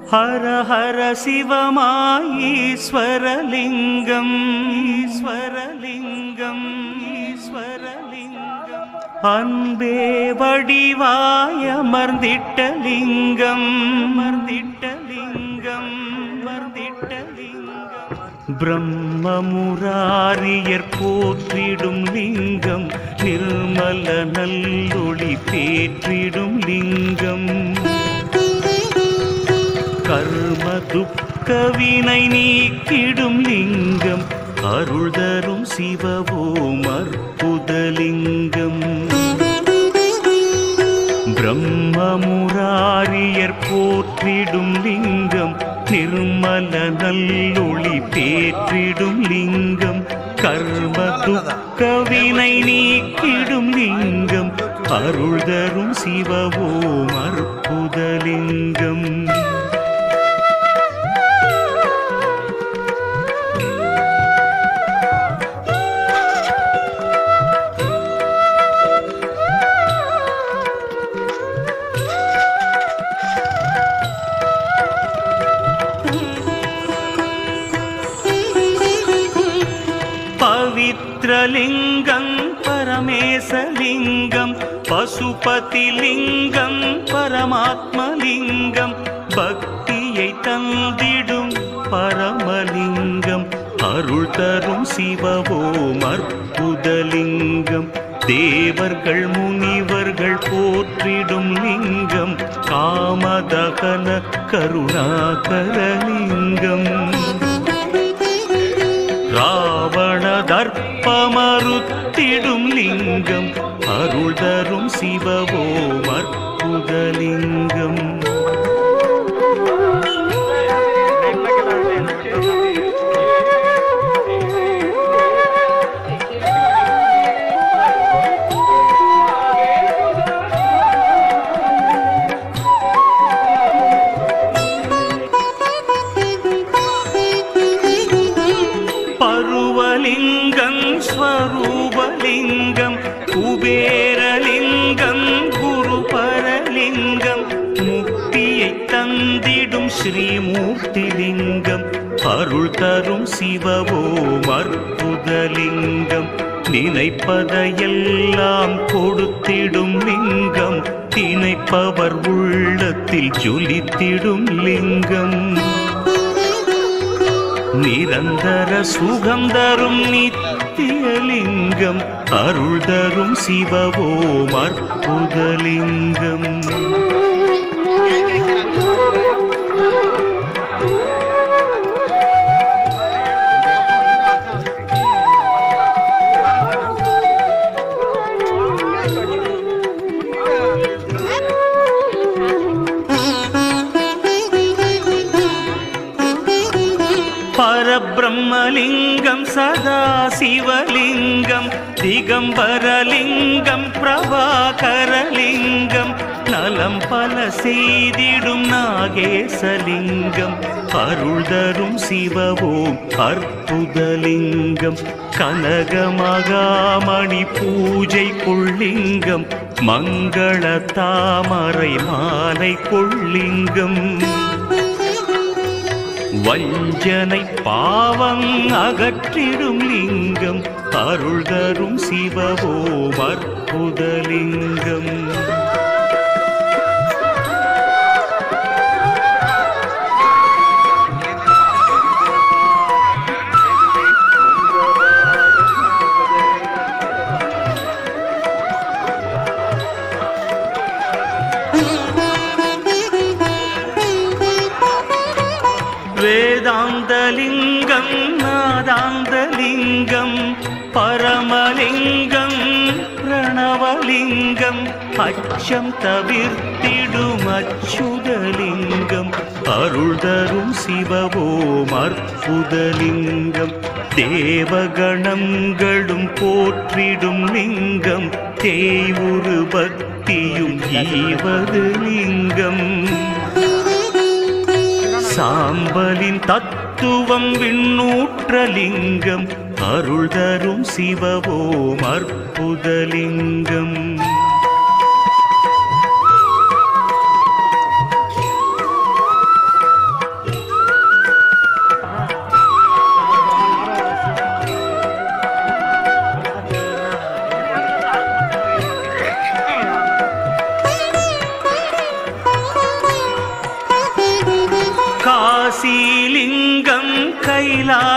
ஹர ஹர சிவமாய் ஈஸ்வரலிங்கம் ஈஸ்வரலிங்கம் ஈஸ்வரலிங்கம் அன்பே வடிவாய் அமர்ந்திட்ட லிங்கம் அமர்ந்திட்ட லிங்கம் அமர்ந்திட்ட லிங்கம் பிரம்மமுராரியர் போற்றிடும் லிங்கம் நிர்மல நல்லொளி பேற்றிடும் லிங்கம் கர்ம துக்க வினை நீக்கிடும் லிங்கம் அருள் தரும் சிவவோம் அற்புதலிங்கம் பிரம்மமுராரியர் போற்றிடும் லிங்கம் நிர்மல நல்லொளி பேற்றிடும் லிங்கம் கர்ம துக்க வினை நீக்கிடும் லிங்கம் அருள் தரும் சிவவோம் அற்புதலிங்கம் பவித்ரலிங்கம் பரமேசலிங்கம் பசுபதிலிங்கம் பரமாத்மலிங்கம் பக்தியை தந்திடும் பரமலிங்கம் அருள் தரும் சிவவோம் அற்புதலிங்கம் தேவர்கள் முனிவர்கள் போற்றிடும் லிங்கம் காமதகன கருணாகரலிங்கம் ராவண தர்ப்பமறுத்திடும் லிங்கம் அருள் தரும் சிவவோம் அற்புதலிங்கம் பருவலிங்கம் ஸ்வரூபலிங்கம் குபேரலிங்கம் குருபரலிங்கம் முக்தியை தந்திடும் ஸ்ரீமூர்த்திலிங்கம் அருள் தரும் சிவவோம் அற்புதலிங்கம் நினைப்பதையெல்லாம் கொடுத்திடும் லிங்கம் நினைப்பவர் உள்ளத்தில் ஜொலித்திடும் லிங்கம் நிரந்தர சுகம் தரும் நித்தியலிங்கம் அருள் தரும் சிவவோம் அற்புதலிங்கம் பரபிரம்மலிங்கம் சதாசிவலிங்கம் திகம்பரலிங்கம் பிரபாகரலிங்கம் நலம் பல செய்திடும் நாகேசலிங்கம் அருள் தரும் சிவவோம் அற்புதலிங்கம் கனகமகாமணி பூஜை கொள்ளிங்கம் மங்கள தாமரை மாலை கொள்ளிங்கம் வஞ்சனை பாவம் அகற்றிடும் லிங்கம் அருள் தரும் சிவவோம் அற்புதலிங்கம் வேதாந்தலிங்கம் நாதாந்தலிங்கம் பரமலிங்கம் பிரணவலிங்கம் அச்சம் தவிர்த்திடும் அச்சுதலிங்கம் அருள் தரும் சிவவோம் அற்புதலிங்கம் தேவகணங்களும் போற்றிடும் லிங்கம் தேவுரு பக்தியும் ஈவது லிங்கம் சாம்பலின் தத்துவம் விண்ணூற்றலிங்கம் அருள் தரும் சிவவோம் அற்புதலிங்கம்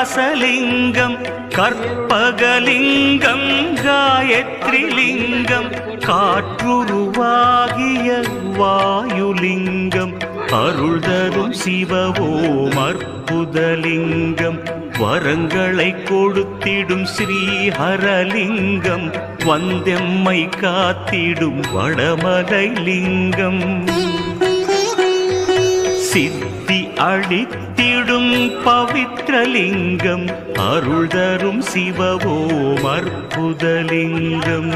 கைலாசலிங்கம் கற்பகலிங்கம் காயத்ரிலிங்கம் காற்றுருவாகிய வாயுலிங்கம் அருள் தரும் சிவவோம் அற்புதலிங்கம் வரங்களை கொடுத்திடும் ஸ்ரீஹரலிங்கம் வந்தெம்மை காத்திடும் வடமலை லிங்கம் சித்தி அளித்திடும் பவித்ரலிங்கம் அருள் தரும் சிவவோம் அற்புதலிங்கம்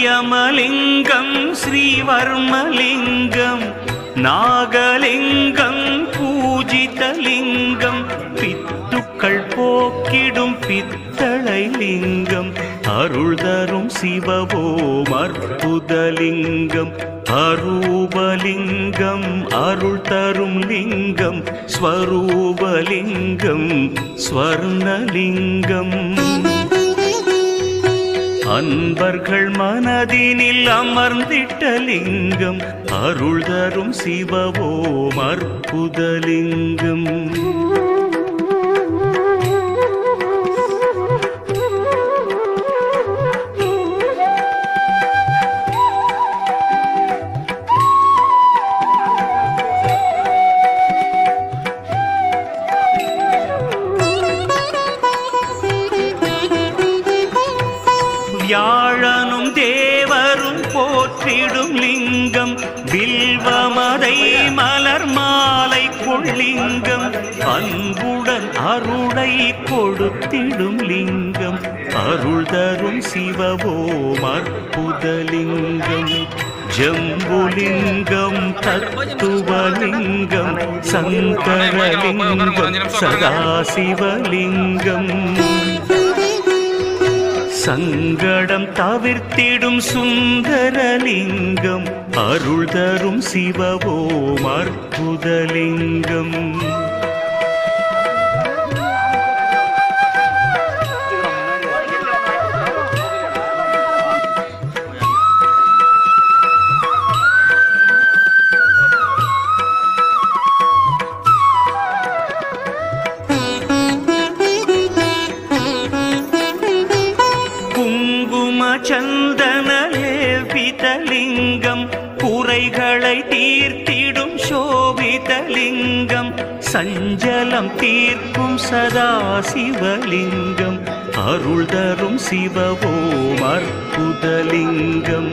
கரியமலிங்கம் ஸ்ரீவர்மலிங்கம் நாகலிங்கம் பூஜிதலிங்கம் பித்துக்கள் போக்கிடும் பித்தளை லிங்கம் அருள் தரும் சிவவோம் அற்புதலிங்கம் அரூபலிங்கம் அருள் தரும் லிங்கம் ஸ்வரூபலிங்கம் ஸ்வர்ணலிங்கம் அன்பர்கள் மனதினில் அமர்ந்திட்ட லிங்கம் அருள் தரும் சிவவோம் அற்புதலிங்கம் வியாழனும் தேவரும் போற்றிடும் லிங்கம் வில்வமதை மலர் மாலை கொள்ளிங்கம் அன்புடன் அருளை கொடுத்திடும் லிங்கம் அருள் தரும் சிவவோம் அற்புதலிங்கம் ஜம்புலிங்கம் தத்துவலிங்கம் சங்கரலிங்கம் சதாசிவலிங்கம் சங்கடம் தவிர்த்திடும் சுந்தரலிங்கம் அருள் தரும் சிவவோம் அற்புதலிங்கம் சந்தனலேபிதலிங்கம் குறைகளை தீர்த்திடும் சோபிதலிங்கம் சஞ்சலம் தீர்க்கும் சதாசிவலிங்கம் அருள் தரும் சிவவோம் அற்புதலிங்கம்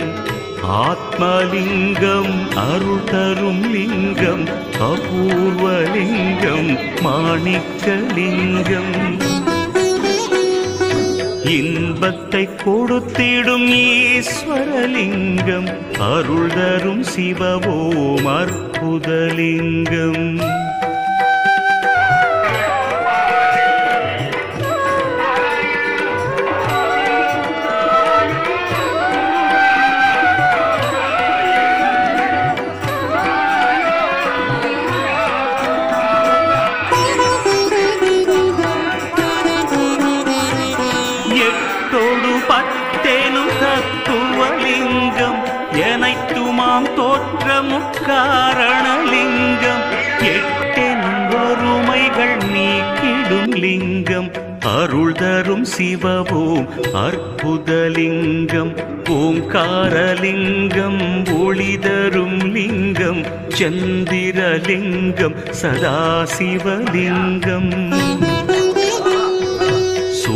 ஆத்மலிங்கம் அருள் தரும் லிங்கம் அபூர்வலிங்கம் மாணிக்கலிங்கம் இன்பத்தை கொடுத்திடும் ஈஸ்வரலிங்கம் அருள் தரும் சிவவோம் அற்புதலிங்கம் தத்துவலிங்கம் எனைத்துமாம் தோற்றமுக்காரணலிங்கம் எட்டெனும் ஒருமைகள் நீக்கிடும் லிங்கம் அருள் தரும் சிவவோம் அற்புதலிங்கம் ஓங்காரலிங்கம் ஒளி தரும் லிங்கம் சந்திரலிங்கம் சதாசிவலிங்கம்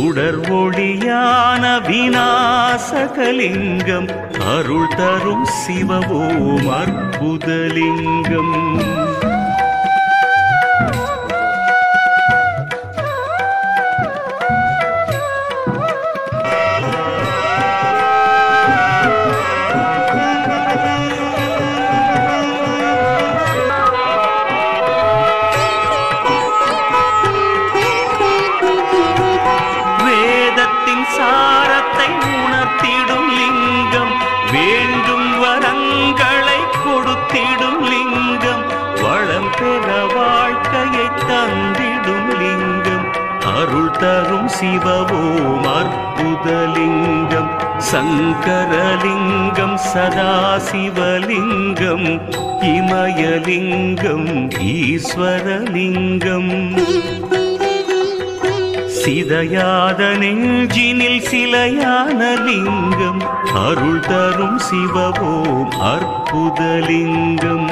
சுடர் ஒளியான விநாசகலிங்கம் அருள் தரும் சிவவோம் அற்புதலிங்கம் சாரத்தை உணர்த்திடும் லிங்கம் வேண்டும் வரங்களை கொடுத்திடும் தரும் சிவவோம் அற்புதலிங்கம் சங்கரலிங்கம் சதாசிவலிங்கம் இமயலிங்கம் ஈஸ்வரலிங்கம் சிதையாத நெஞ்சினில் சிலையான லிங்கம் அருள் தரும் சிவவோம் அற்புதலிங்கம்